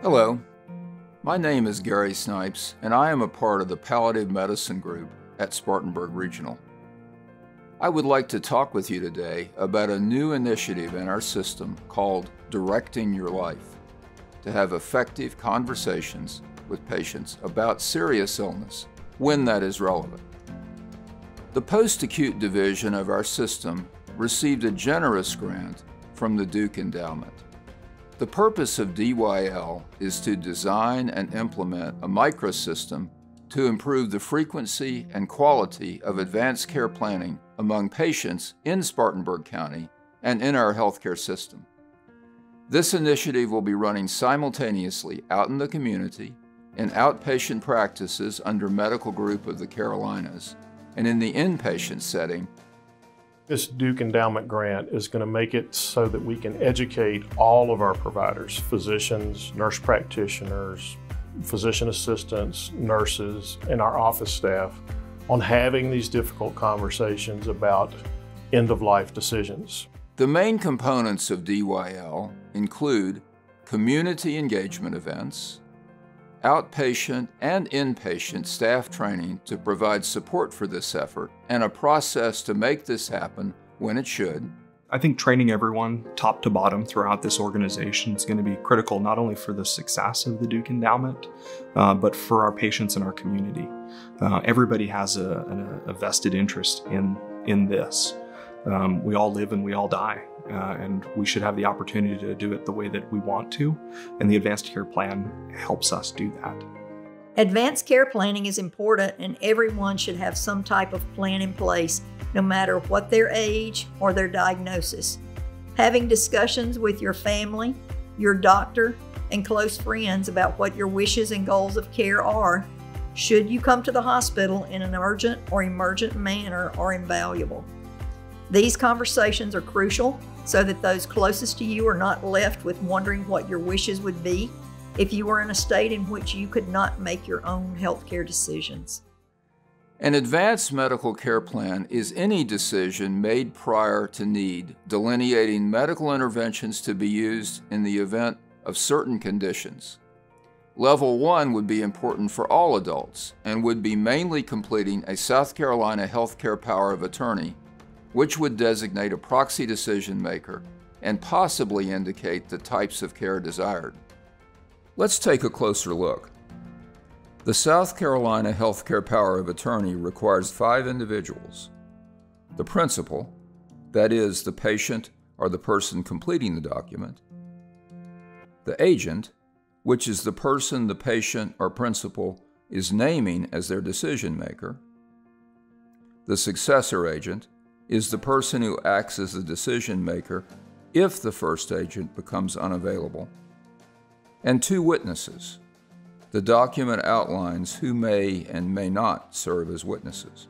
Hello, my name is Garry Snipes, and I am a part of the Palliative Medicine Group at Spartanburg Regional. I would like to talk with you today about a new initiative in our system called Directing Your Life, to have effective conversations with patients about serious illness when that is relevant. The post-acute division of our system received a generous grant from the Duke Endowment. The purpose of DYL is to design and implement a microsystem to improve the frequency and quality of advanced care planning among patients in Spartanburg County and in our healthcare system. This initiative will be running simultaneously out in the community, in outpatient practices under Medical Group of the Carolinas, and in the inpatient setting. This Duke Endowment grant is going to make it so that we can educate all of our providers, physicians, nurse practitioners, physician assistants, nurses, and our office staff on having these difficult conversations about end-of-life decisions. The main components of DYL include community engagement events, outpatient and inpatient staff training to provide support for this effort, and a process to make this happen when it should. I think training everyone top to bottom throughout this organization is going to be critical not only for the success of the Duke Endowment, but for our patients and our community. Everybody has a vested interest in this. We all live and we all die, and we should have the opportunity to do it the way that we want to, and the Advanced Care Plan helps us do that. Advanced care planning is important, and everyone should have some type of plan in place, no matter what their age or their diagnosis. Having discussions with your family, your doctor, and close friends about what your wishes and goals of care are, should you come to the hospital in an urgent or emergent manner, are invaluable. These conversations are crucial so that those closest to you are not left with wondering what your wishes would be if you were in a state in which you could not make your own healthcare decisions. An advanced medical care plan is any decision made prior to need, delineating medical interventions to be used in the event of certain conditions. Level 1 would be important for all adults and would be mainly completing a South Carolina healthcare power of attorney, which would designate a proxy decision maker and possibly indicate the types of care desired. Let's take a closer look. The South Carolina Healthcare Power of Attorney requires 5 individuals: the principal, that is, the patient or the person completing the document; the agent, which is the person the patient or principal is naming as their decision maker; the successor agent is the person who acts as the decision maker if the first agent becomes unavailable; and 2 witnesses. The document outlines who may and may not serve as witnesses.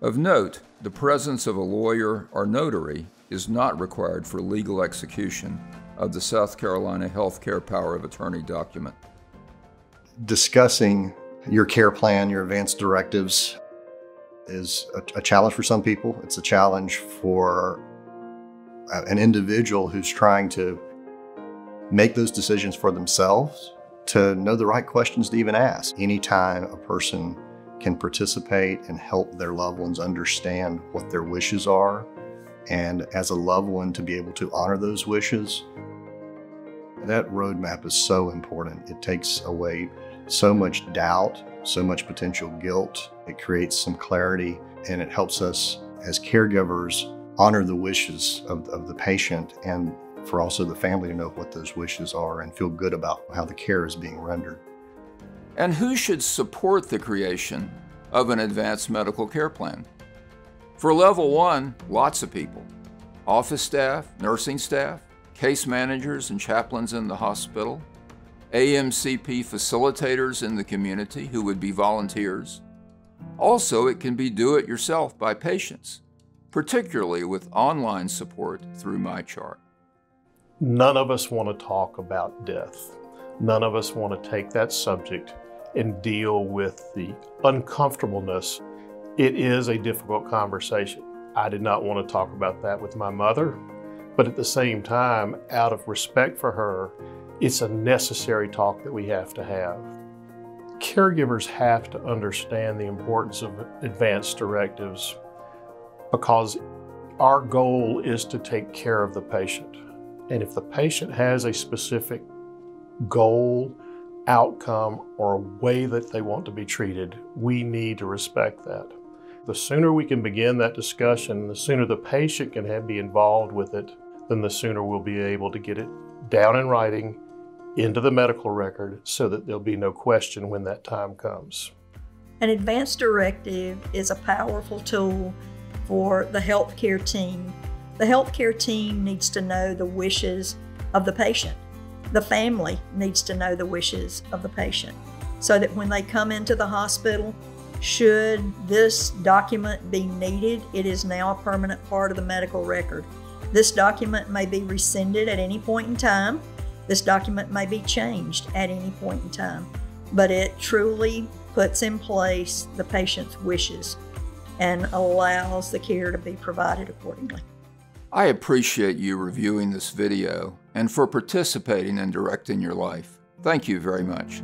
Of note, the presence of a lawyer or notary is not required for legal execution of the South Carolina Healthcare Power of Attorney document. Discussing your care plan, your advanced directives, is a challenge for some people. It's a challenge for an individual who's trying to make those decisions for themselves, to know the right questions to even ask. Anytime a person can participate and help their loved ones understand what their wishes are, and as a loved one to be able to honor those wishes, that roadmap is so important. It takes away so much doubt, so much potential guilt. It creates some clarity, and it helps us as caregivers honor the wishes of the patient, and for also the family to know what those wishes are and feel good about how the care is being rendered. And who should support the creation of an advanced medical care plan? For Level 1, lots of people: office staff, nursing staff, case managers and chaplains in the hospital, AMCP facilitators in the community who would be volunteers. Also, it can be do-it-yourself by patients, particularly with online support through MyChart. None of us want to talk about death. None of us want to take that subject and deal with the uncomfortableness. It is a difficult conversation. I did not want to talk about that with my mother, but at the same time, out of respect for her, It's a necessary talk that we have to have. Caregivers have to understand the importance of advance directives because our goal is to take care of the patient. And if the patient has a specific goal, outcome, or a way that they want to be treated, we need to respect that. The sooner we can begin that discussion, the sooner the patient can be involved with it, then the sooner we'll be able to get it down in writing into the medical record so that there'll be no question when that time comes. An advance directive is a powerful tool for the healthcare team. The healthcare team needs to know the wishes of the patient. The family needs to know the wishes of the patient so that when they come into the hospital, should this document be needed, it is now a permanent part of the medical record. This document may be rescinded at any point in time. This document may be changed at any point in time, but it truly puts in place the patient's wishes and allows the care to be provided accordingly. I appreciate you reviewing this video and for participating in Directing Your Life. Thank you very much.